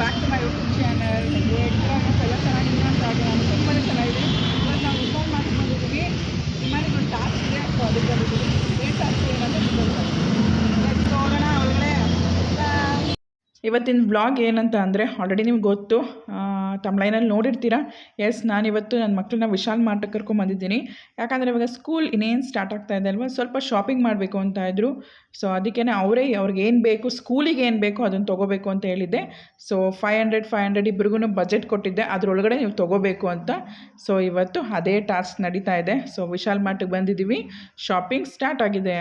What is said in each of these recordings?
Back to my YouTube channel. ಎಲ್ಲ ಚೆನ್ನಾಗಿದ್ದೀನಿ ಅಂತ ಹಾಗೆ ನಾನು ತುಂಬಾ ಚೆನ್ನಾಗಿದೆ. ಇವತ್ತು ನಾವು ರಿಕಾರ್ಡ್ ಮಾಡ್ಕೊಂಡಿದ್ದೀವಿ. ನಿಮ್ಮನೆಗೆ ಒಂದು ಟಾಸ್ಕ್ ಇದೆ, ಸೊ ಅದಕ್ಕೆ ಬಂದಿದ್ದೀವಿ. ಏನು ಟಾಸ್ಕ್ ಏನಂತ ನೋಡೋಣ ಒಳಗಡೆ. ಇವತ್ತಿನ ಬ್ಲಾಗ್ ಏನಂತ ಅಂದರೆ ಆಲ್ರೆಡಿ ನಿಮ್ಗೆ ಗೊತ್ತು, ತಮ್ಲೈನಲ್ಲಿ ನೋಡಿರ್ತೀರ. ಎಸ್, ನಾನಿವತ್ತು ನನ್ನ ಮಕ್ಕಳನ್ನ ವಿಶಾಲ್ ಮಾರ್ಟಿಗೆ ಕರ್ಕೊಂಬಂದಿದ್ದೀನಿ. ಯಾಕಂದರೆ ಇವಾಗ ಸ್ಕೂಲ್ ಇನ್ನೇನು ಸ್ಟಾರ್ಟ್ ಆಗ್ತಾ ಇದೆ ಅಲ್ವಾ, ಸ್ವಲ್ಪ ಶಾಪಿಂಗ್ ಮಾಡಬೇಕು ಅಂತ ಇದ್ದರು. ಸೊ ಅದಕ್ಕೇ ಅವ್ರಿಗೆ ಏನು ಬೇಕು, ಸ್ಕೂಲಿಗೆ ಏನು ಬೇಕು ಅದನ್ನು ತೊಗೋಬೇಕು ಅಂತ ಹೇಳಿದ್ದೆ. ಸೊ 500 ಇಬ್ರಿಗೂ ಬಜೆಟ್ ಕೊಟ್ಟಿದ್ದೆ, ಅದರೊಳಗಡೆ ನೀವು ತೊಗೋಬೇಕು ಅಂತ. ಸೊ ಇವತ್ತು ಅದೇ ಟಾಸ್ಕ್ ನಡೀತಾ ಇದೆ. ಸೊ ವಿಶಾಲ್ ಮಾರ್ಟಿಗೆ ಬಂದಿದ್ದೀವಿ, ಶಾಪಿಂಗ್ ಸ್ಟಾರ್ಟ್ ಆಗಿದೆ.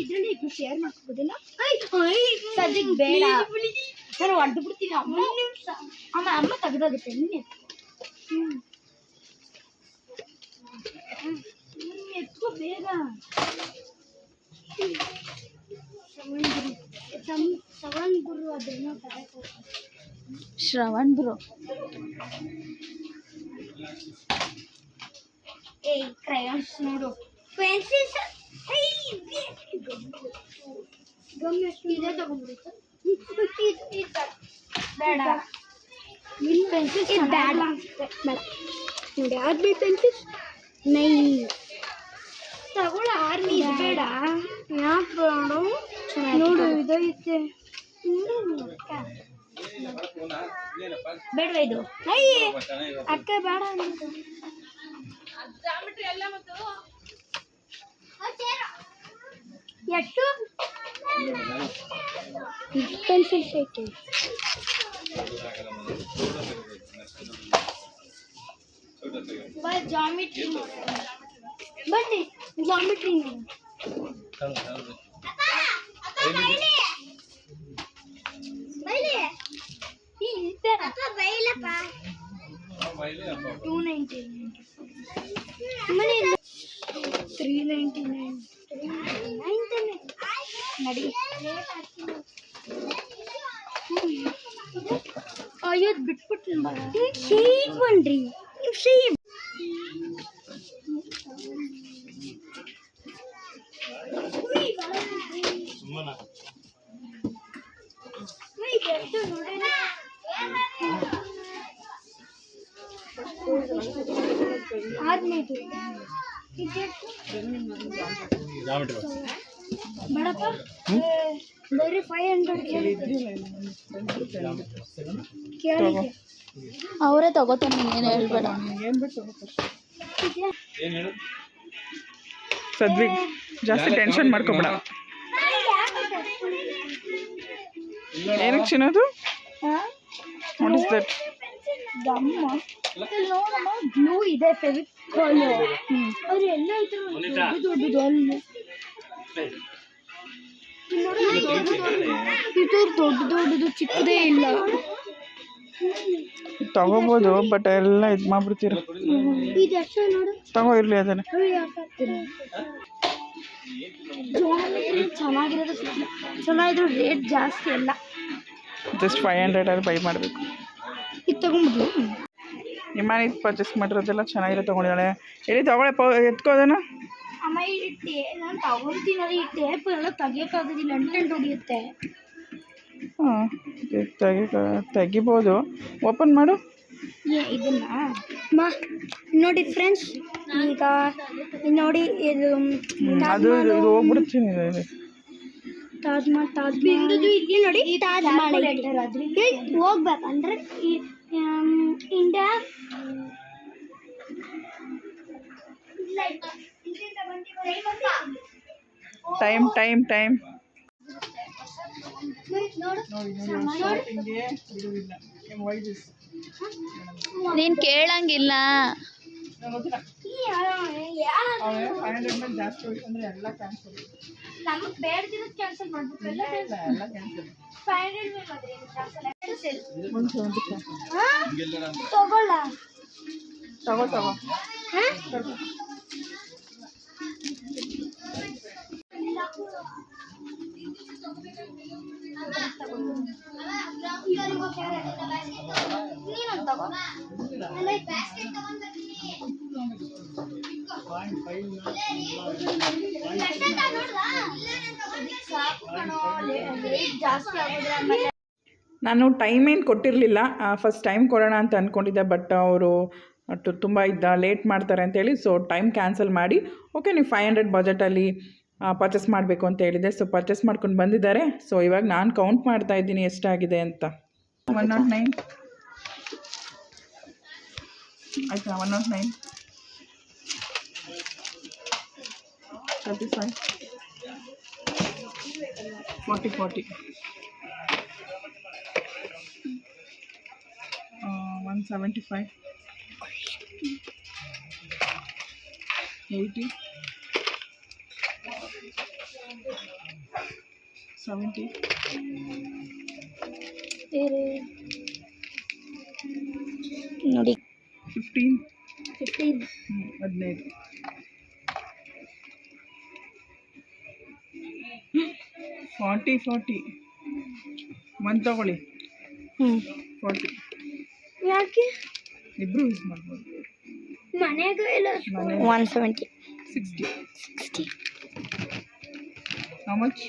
ಇದರಲ್ಲಿ ಶೇರ್ ಮಾಡ್ಕೋಬೋದಿಲ್ಲ, ಸದ್ಯಕ್ಕೆ ಬೇಡ ಸರ್, ಹೊಡೆದು ಬಿಡ್ತೀನಿ. ಅಮ್ಮ ತೆಗೆದೋಗುತ್ತೆ. ಎತ್ಕೋ ಬೇಗ. ಶ್ರವಣ್ ಗುರು ಅದೇನೋ ಶ್ರವಣ್ ಗುರು. ಏಯ್ ಕ್ರಯಾನ್ಸ್ ನೋಡು, ಪೆನ್ಸಿಲ್ಸ್ ಇದೇ ತಗೊಂಡ್ಬಿಡುತ್ತೆ. ಬೇಡ, ನಿನ್ನ ಪೆನ್ಸಿಲ್ಸ್ ಬೇಡ ನೋಡಿ. ಆರ್ಮಿ ಪೆನ್ಸಿಲ್ಸ್ ನೈ ತಗೊಳ್ಳ. ಆರ್ಮಿ ಬೇಡ. ಯಾಕೆ ಬೇಡ ನೋಡು, ಇದೈತೆ ಬೇಡವಾ ಇದು? ಅಕ್ಕ ಬೇಡ ಅಂತ ಎಷ್ಟು ಪೆನ್ಸಿಲ್ಸ್ ಐತೆ? ಜಾಮಿಟ್ರಿ ಬನ್ನಿ, ಜಾಮಿಟ್ರಿ ನಡಿ. ಅಯ್ಯೋ ಬಿಟ್ಬಿಟ್ಟು ಶೇಪ್ ಬನ್ರಿ, ಶೇಪ್ ಬೇಡಪ್ಪ, ಬರೀ 500 ಅವರೇ ತಗೋತಾನೆ. ಏನು ಹೇಳ್ಬೇಡ. ಸದ್ವಿ ಜಾಸ್ತಿ ಟೆನ್ಷನ್ ಮಾಡ್ಕೊಬೇಡ. ಏನಕ್ಕೆ ಚಿನ್ನೋದು? What is that? ಗಮ್ಮ ನೋಡಮ್ಮ, ಗ್ಲೂ ಇದೆ, ಫೆವಿಕಾಲ್. ಅವ್ರು ಎಲ್ಲ ದೊಡ್ಡದು ಅಲ್ಲಿ ದೊಡ್ಡದು ಚಿಕ್ಕದೇ ಇಲ್ಲ. ತಗೋಬೋದು, ಬಟ್ ಎಲ್ಲ ಇದು ಮಾಡ್ಬಿಡ್ತೀರ. ತಗೋ, ಇರಲಿ ಅದನ್ನೇ. ಚೆನ್ನಾಗಿರೋದು ಚೆನ್ನಾಗಿದ್ರು ರೇಟ್ ಜಾಸ್ತಿ ಅಲ್ಲ. ಜಸ್ಟ್ 500 ಬೈ ಮಾಡಬೇಕು. ಇದು ತಗೊಂಡ್ಬಿಡ್ಲು. ನಿಮ್ಮನೆ ಪರ್ಚೇಸ್ ಮಾಡಿರೋದೆಲ್ಲ ಚೆನ್ನಾಗಿರೋ ತೊಗೊಂಡಿದ್ದಾಳೆ. ಎಲ್ಲಿ ತಗೊಳ್ಳೆ, ಎತ್ಕೋದನ. ಅಮ್ಮ ನಾನು ತಗೊಳ್ತೀನಿ, ಈ ಟೇಪ್ ಎಲ್ಲ ತೆಗಿಯೋಕ್ಕಾಗೋದಿಲ್ಲ, ಅಂಟೆಂಟ್ ಹೊಡಿಯುತ್ತೆ. ಹಾಂ, ತೆಗಿಬೋದು. ಓಪನ್ ಮಾಡು. ಇದನ್ನ ನೋಡಿ ಫ್ರೆಂಡ್ಸ್, ಈಗ ನೋಡಿ ಇದು ಅದು ಹೋಗ್ಬಿಡ್ತೀನಿ. ತಾಜ್ ಮಹಲ್ ನೋಡಿ, ತಾಜ್ ಮಹಲ್ ಹೋಗ್ಬೇಕಂದ್ರೆ ಇಂಡಿಯಾ ಟೈಮ್ ನೀನು ಕೇಳಂಗಿಲ್ಲ. ನಮಗೆ ಬೇಡದಿರೋದು ಕ್ಯಾನ್ಸಲ್ ಮಾಡ್ಬೇಕು. ಎಲ್ಲ ಕ್ಯಾನ್ಸಲ್. 500 ತಗೋ. ನೀನೊಂದು ತಗೋ ಜಾಸ್ತಿ ಆಗೋದ್ರೆ ನಾನು ಟೈಮ್ ಏನು ಕೊಟ್ಟಿರಲಿಲ್ಲ, ಫಸ್ಟ್ ಟೈಮ್ ಕೊಡೋಣ ಅಂತ ಅಂದ್ಕೊಂಡಿದ್ದೆ. ಬಟ್ ಅವರು ತುಂಬ ಲೇಟ್ ಮಾಡ್ತಾರೆ ಅಂತೇಳಿ ಸೊ ಟೈಮ್ ಕ್ಯಾನ್ಸಲ್ ಮಾಡಿ ಓಕೆ ನೀವು 500 ಬಜೆಟಲ್ಲಿ ಪರ್ಚೇಸ್ ಮಾಡಬೇಕು ಅಂತ ಹೇಳಿದೆ. ಸೊ ಪರ್ಚೇಸ್ ಮಾಡ್ಕೊಂಡು ಬಂದಿದ್ದಾರೆ. ಸೊ ಇವಾಗ ನಾನು ಕೌಂಟ್ ಮಾಡ್ತಾ ಇದ್ದೀನಿ ಎಷ್ಟಾಗಿದೆ ಅಂತ. 109 ಆಯಿತಾ, 109 35 40 175 80 70 ನೋಡಿ 15 15 15 40 ಒಂದು ತಗೊಳ್ಳಿ 40 ಯಾಕೆ ಇಬ್ಬರು ಯೂಸ್ ಮಾಡ್ಬೋದು. ಮನೆಗೆ ಎಲ್ಲ 170 60 how much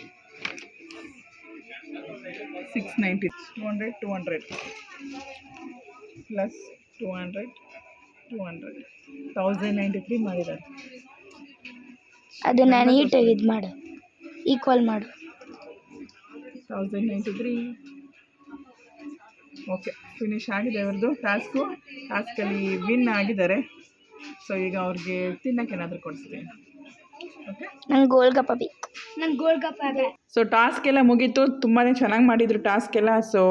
690 200 plus 200 1093 ಮಾಡಿದ್ದಾರೆ. ಅದನ್ನ ನೀಟಾಗಿ ಇದು ಮಾಡು, ಈಕ್ವಲ್ ಮಾಡು. 1093 ಓಕೆ ಫಿನಿಶ್ ಆಗಿದೆ ಅವ್ರದ್ದು ಟಾಸ್ಕಲ್ಲಿ ವಿನ್ ಆಗಿದ್ದಾರೆ. ಸೊ ಈಗ ಅವ್ರಿಗೆ ತಿನ್ನಕ್ಕೆ ಏನಾದರೂ ಕೊಡಿಸ್ತೀನಿ. ಓಕೆ ನಂಗೆ ಗೋಲ್ಗಪ್ಪ ಬೇಕು. ಸೊ ಟಾಸ್ಕ್ ಎಲ್ಲ ಮುಗೀತು. ತುಂಬಾ ಚೆನ್ನಾಗಿ ಮಾಡಿದರು ಟಾಸ್ಕ್ ಎಲ್ಲ. ಸೊ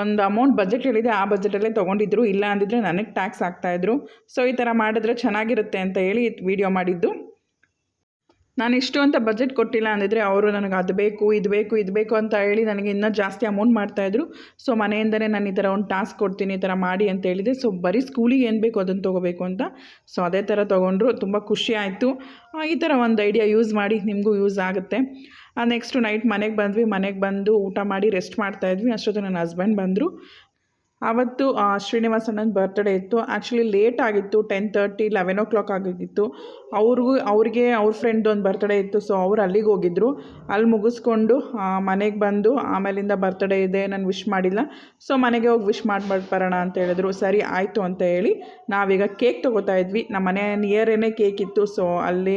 ಒಂದು ಅಮೌಂಟ್ ಬಜೆಟ್ ಹೇಳಿದೆ, ಆ ಬಜೆಟಲ್ಲೇ ತೊಗೊಂಡಿದ್ರು. ಇಲ್ಲ ಅಂದಿದ್ರೆ ನನಗೆ ಟ್ಯಾಕ್ಸ್ ಆಗ್ತಾಯಿದ್ರು. ಸೊ ಈ ಥರ ಮಾಡಿದ್ರೆ ಚೆನ್ನಾಗಿರುತ್ತೆ ಅಂತ ಹೇಳಿ ವಿಡಿಯೋ ಮಾಡಿದ್ದು. ನಾನು ಇಷ್ಟು ಅಂತ ಬಜೆಟ್ ಕೊಟ್ಟಿಲ್ಲ ಅಂದಿದ್ರೆ ಅವರು ನನಗೆ ಅದು ಬೇಕು ಇದು ಬೇಕು ಅಂತ ಹೇಳಿ ನನಗೆ ಇನ್ನೂ ಜಾಸ್ತಿ ಅಮೌಂಟ್ ಮಾಡ್ತಾಯಿದ್ರು. ಸೊ ಮನೆಯಿಂದಲೇ ನಾನು ಈ ಥರ ಒಂದು ಟಾಸ್ಕ್ ಕೊಡ್ತೀನಿ, ಈ ಥರ ಮಾಡಿ ಅಂತ ಹೇಳಿದೆ. ಸೊ ಬರೀ ಸ್ಕೂಲಿಗೆ ಏನು ಬೇಕು ಅದನ್ನು ತೊಗೋಬೇಕು ಅಂತ. ಸೊ ಅದೇ ಥರ ತೊಗೊಂಡ್ರು. ತುಂಬ ಖುಷಿ ಆಯಿತು. ಈ ಥರ ಒಂದು ಐಡಿಯಾ ಯೂಸ್ ಮಾಡಿ, ನಿಮಗೂ ಯೂಸ್ ಆಗುತ್ತೆ. ನೆಕ್ಸ್ಟು ನೈಟ್ ಮನೆಗೆ ಬಂದು ಊಟ ಮಾಡಿ ರೆಸ್ಟ್ ಮಾಡ್ತಾಯಿದ್ವಿ. ಅಷ್ಟೊತ್ತು ನನ್ನ ಹಸ್ಬೆಂಡ್ ಬಂದರು. ಆವತ್ತು ಶ್ರೀನಿವಾಸ್ ಅಣ್ಣನ ಬರ್ತ್ಡೇ ಇತ್ತು. ಆ್ಯಕ್ಚುಲಿ ಲೇಟ್ ಆಗಿತ್ತು, 10:30 11 o'clock ಆಗಿತ್ತು. ಅವ್ರಿಗೆ ಅವ್ರ ಫ್ರೆಂಡ್ ಒಂದು ಬರ್ತ್ಡೇ ಇತ್ತು. ಸೊ ಅವ್ರು ಅಲ್ಲಿಗೆ ಹೋಗಿದ್ರು. ಅಲ್ಲಿ ಮುಗಿಸ್ಕೊಂಡು ಮನೆಗೆ ಬಂದು ಆಮೇಲಿಂದ ಬರ್ತ್ಡೇ ಇದೆ, ನಾನು ವಿಶ್ ಮಾಡಿಲ್ಲ, ಸೊ ಮನೆಗೆ ಹೋಗಿ ವಿಶ್ ಬರೋಣ ಅಂತ ಹೇಳಿದ್ರು. ಸರಿ ಆಯಿತು ಅಂತ ಹೇಳಿ ನಾವೀಗ ಕೇಕ್ ತೊಗೋತಾ ಇದ್ವಿ. ನಮ್ಮ ಮನೆ ನಿಯರೇನೇ ಕೇಕ್ ಇತ್ತು. ಸೊ ಅಲ್ಲಿ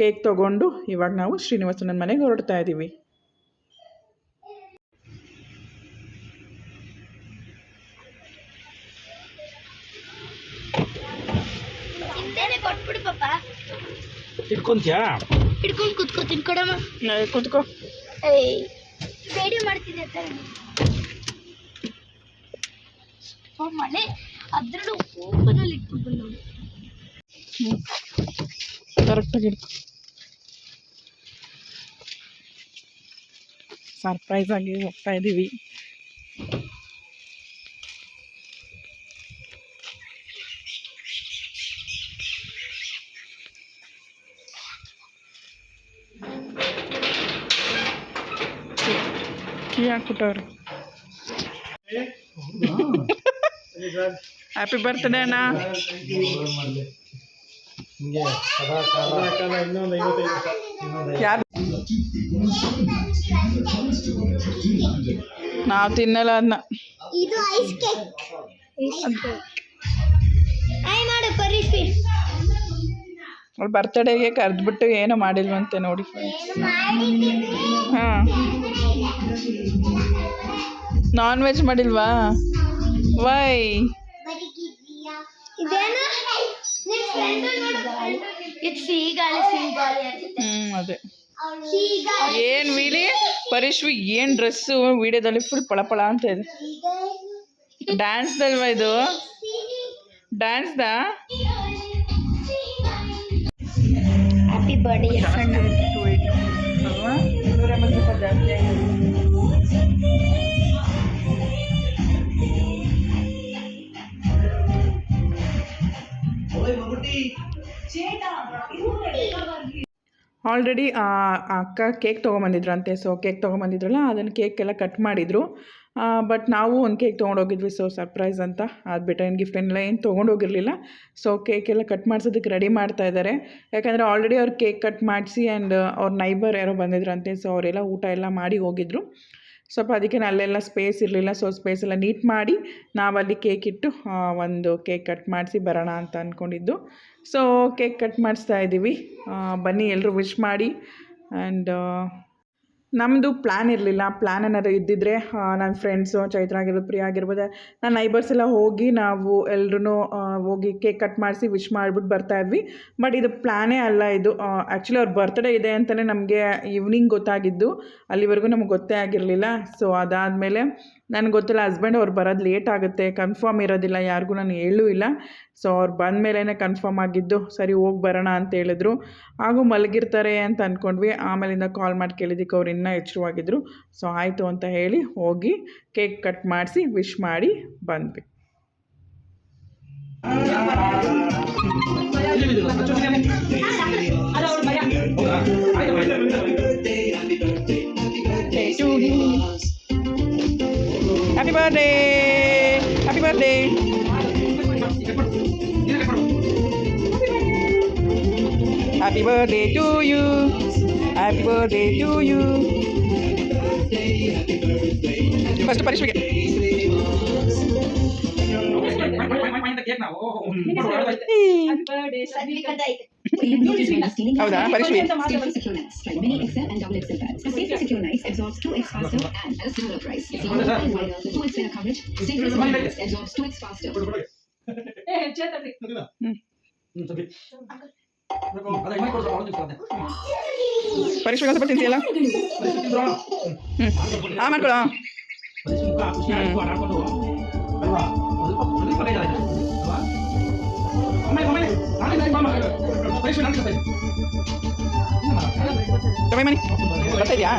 ಕೇಕ್ ತೊಗೊಂಡು ಇವಾಗ ನಾವು ಶ್ರೀನಿವಾಸನ ಮನೆಗೆ ಹೊರಡ್ತಾ ಇದ್ದೀವಿ. ಕೊಟ್ಬಿಡು ಪಾಪ. ಇಟ್ಕೊಂತ್ಯಾ? ಹಿಡ್ಕೊಂಡು ಕುತ್ಕೋತೀನಿ ಕಡಮ್ಮ. ಕುತ್ಕೋ. ವಿಡಿಯೋ ಮಾಡ್ತಿದ್ದೆ ಮನೆ ಅದ್ರಲ್ಲೂ ಓಪನಲ್ಲಿ ಇಟ್ಕೊಂಡು ನೋಡಿ. ಕರೆಕ್ಟಾಗಿ ಇಡ್ಕೊ. ಸರ್ಪ್ರೈಸ್ ಆಗಿ ಹೋಗ್ತಾ ಇದ್ದೀವಿ. ಕೀ ಹಾಕ್ಬಿಟ್ಟವ್ರು. ಹ್ಯಾಪಿ ಬರ್ತ್ಡೇ ಅಣ್ಣ. ಯಾರು ನಾವು ತಿನ್ನಲ್ಲ ಅದನ್ನ. ಇದು ಐಸ್ ಕೇಕ್. ಮಾಡು ಪರಿಸಿ. ಅವ್ಳ ಬರ್ತಡೇಗೆ ಕರೆದ್ಬಿಟ್ಟು ಏನೋ ಮಾಡಿಲ್ವಂತೆ ನೋಡಿ. ಹಾಂ, ನಾನ್ ವೆಜ್ ಮಾಡಿಲ್ವಾ? ವೈ? ಅದೇ ಏನು ವೀಲಿ ಪರಿಶ್ವಿ ಏನು ಡ್ರೆಸ್ಸು ವಿಡಿಯೋದಲ್ಲಿ ಫುಲ್ ಪಳಪಳ ಅಂತ ಇದೆ. ಡ್ಯಾನ್ಸ್ದಲ್ವಾ ಇದು? ಡ್ಯಾನ್ಸ್ದಾ? ಹ್ಯಾಪಿ ಬರ್ಡೇ ಅಲ್ವಾ? 280 ರೂಪಾಯಿ ಜಾಸ್ತಿ ಆಗಿದೆ. ಆಲ್ರೆಡಿ ಅಕ್ಕ ಕೇಕ್ ತೊಗೊಂಬಂದಿದ್ರಂತೆ. ಸೊ ಕೇಕ್ ತೊಗೊಂಬಂದಿದ್ರಲ್ಲ ಅದನ್ನು ಕೇಕೆಲ್ಲ ಕಟ್ ಮಾಡಿದರು. ಬಟ್ ನಾವು ಒಂದು ಕೇಕ್ ತೊಗೊಂಡೋಗಿದ್ವಿ. ಸೊ ಸರ್ಪ್ರೈಸ್ ಅಂತ ಅದು ಬಿಟ್ಟರೆ ಏನು ಗಿಫ್ಟ್ ಏನಿಲ್ಲ, ಏನು ತೊಗೊಂಡೋಗಿರಲಿಲ್ಲ. ಸೊ ಕೇಕೆಲ್ಲ ಕಟ್ ಮಾಡಿಸೋದಕ್ಕೆ ರೆಡಿ ಮಾಡ್ತಾ ಇದ್ದಾರೆ. ಯಾಕಂದರೆ ಆಲ್ರೆಡಿ ಅವ್ರು ಕೇಕ್ ಕಟ್ ಮಾಡಿಸಿ ಆ್ಯಂಡ್ ಅವ್ರ ನೈಬರ್ ಯಾರೋ ಬಂದಿದ್ರಂತೆ. ಸೊ ಅವರೆಲ್ಲ ಊಟ ಎಲ್ಲ ಮಾಡಿ ಹೋಗಿದ್ರು. ಸ್ವಲ್ಪ ಅದಕ್ಕೆ ಅಲ್ಲೆಲ್ಲ ಸ್ಪೇಸ್ ಇರಲಿಲ್ಲ. ಸೊ ಸ್ಪೇಸ್ ಎಲ್ಲ ನೀಟ್ ಮಾಡಿ ನಾವಲ್ಲಿ ಕೇಕ್ ಇಟ್ಟು ಒಂದು ಕೇಕ್ ಕಟ್ ಮಾಡಿಸಿ ಬರೋಣ ಅಂತ ಅಂದ್ಕೊಂಡಿದ್ದು. ಸೊ ಕೇಕ್ ಕಟ್ ಮಾಡಿಸ್ತಾ ಇದ್ದೀವಿ. ಬನ್ನಿ ಎಲ್ಲರೂ ವಿಶ್ ಮಾಡಿ. ಆ್ಯಂಡ್ ನಮ್ಮದು ಪ್ಲ್ಯಾನ್ ಇರಲಿಲ್ಲ. ಪ್ಲ್ಯಾನ್ ಏನಾದ್ರು ಇದ್ದಿದ್ದರೆ ನನ್ನ ಫ್ರೆಂಡ್ಸು ಚೈತ್ರ ಆಗಿರ್ಬೋದು, ಪ್ರಿಯಾ ಆಗಿರ್ಬೋದು, ನನ್ನ ನೈಬರ್ಸ್ ಎಲ್ಲ ಹೋಗಿ ನಾವು ಎಲ್ಲರೂ ಹೋಗಿ ಕೇಕ್ ಕಟ್ ಮಾಡಿಸಿ ವಿಶ್ ಮಾಡಿಬಿಟ್ಟು ಬರ್ತಾಯಿದ್ವಿ. ಬಟ್ ಇದು ಪ್ಲ್ಯಾನೇ ಅಲ್ಲ. ಇದು ಆ್ಯಕ್ಚುಲಿ ಅವ್ರ ಬರ್ತ್ಡೇ ಇದೆ ಅಂತಲೇ ನಮಗೆ ಈವ್ನಿಂಗ್ ಗೊತ್ತಾಗಿದ್ದು. ಅಲ್ಲಿವರೆಗೂ ನಮ್ಗೆ ಗೊತ್ತೇ ಆಗಿರಲಿಲ್ಲ. ಸೊ ಅದಾದಮೇಲೆ ನನಗೆ ಗೊತ್ತಿಲ್ಲ, ಹಸ್ಬೆಂಡ್ ಅವ್ರು ಬರೋದು ಲೇಟ್ ಆಗುತ್ತೆ, ಕನ್ಫರ್ಮ್ ಇರೋದಿಲ್ಲ, ಯಾರಿಗೂ ನಾನು ಹೇಳೂ ಇಲ್ಲ. ಸೊ ಅವ್ರು ಬಂದ ಮೇಲೇ ಕನ್ಫರ್ಮ್ ಆಗಿದ್ದು. ಸರಿ ಹೋಗಿ ಬರೋಣ ಅಂತ ಹೇಳಿದ್ರು. ಹಾಗೂ ಮಲಗಿರ್ತಾರೆ ಅಂತ ಅಂದ್ಕೊಂಡ್ವಿ. ಆಮೇಲಿಂದ ಕಾಲ್ ಮಾಡಿ ಕೇಳಿದ್ದಕ್ಕೆ ಅವ್ರು ಇನ್ನೂ ಎಚ್ಚರವಾಗಿದ್ದರು. ಸೊ ಆಯಿತು ಅಂತ ಹೇಳಿ ಹೋಗಿ ಕೇಕ್ ಕಟ್ ಮಾಡಿಸಿ ವಿಶ್ ಮಾಡಿ ಬಂದ್ವಿ. Happy birthday! Happy birthday! Happy birthday to you! Happy birthday to you! First Parishwike. ಹೌದಾ ಪರಿಶ್ವಿ? ಪರಿಶ್ವಿ ಸ್ವಲ್ಪ ತಿಂತೀಯಲ್ಲ? ಮಾಡ್ಕೊಳ್ಳೋ. ಮನಿ ಬರ್ತಾ ಇದೆಯಾ?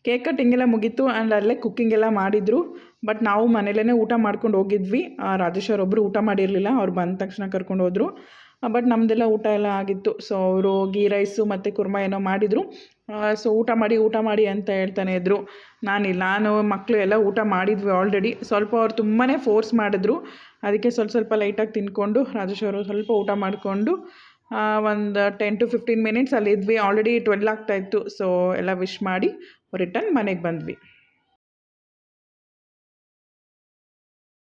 ಕೇಕ್ ಕಟ್ಟಿಂಗ್ ಎಲ್ಲ ಮುಗೀತು. ಆ್ಯಂಡ್ ಅಲ್ಲೇ ಕುಕ್ಕಿಂಗ್ ಎಲ್ಲ ಮಾಡಿದರು. ಬಟ್ ನಾವು ಮನೇಲೇ ಊಟ ಮಾಡ್ಕೊಂಡು ಹೋಗಿದ್ವಿ. ರಾಜೇಶ್ ಅವರೊಬ್ಬರು ಊಟ ಮಾಡಿರಲಿಲ್ಲ, ಅವ್ರು ಬಂದ ತಕ್ಷಣ ಕರ್ಕೊಂಡು ಹೋದರು. ಬಟ್ ನಮ್ಮದೆಲ್ಲ ಊಟ ಎಲ್ಲ ಆಗಿತ್ತು. ಸೊ ಅವರು ಗೀ ರೈಸು ಮತ್ತು ಕುರ್ಮಾ ಏನೋ ಮಾಡಿದರು. ಸೊ ಊಟ ಮಾಡಿ ಅಂತ ಹೇಳ್ತಾನೆ ಇದ್ದರು. ನಾನು ಮಕ್ಕಳು ಎಲ್ಲ ಊಟ ಮಾಡಿದ್ವಿ ಆಲ್ರೆಡಿ. ಸ್ವಲ್ಪ ಅವ್ರು ತುಂಬಾ ಫೋರ್ಸ್ ಮಾಡಿದ್ರು. ಅದಕ್ಕೆ ಸ್ವಲ್ಪ ಲೈಟಾಗಿ ತಿಂದ್ಕೊಂಡು ರಾಜೇಶ್ ಅವರು ಸ್ವಲ್ಪ ಊಟ ಮಾಡಿಕೊಂಡು ಒಂದು 10 to 15 ಮಿನಿಟ್ಸ್ ಅಲ್ಲಿದ್ವಿ. ಆಲ್ರೆಡಿ 12 ಆಗ್ತಾಯಿತ್ತು. ಸೊ ಎಲ್ಲ ವಿಶ್ ಮಾಡಿ ರಿಟರ್ನ್ ಮನೆಗೆ ಬಂದ್ವಿ.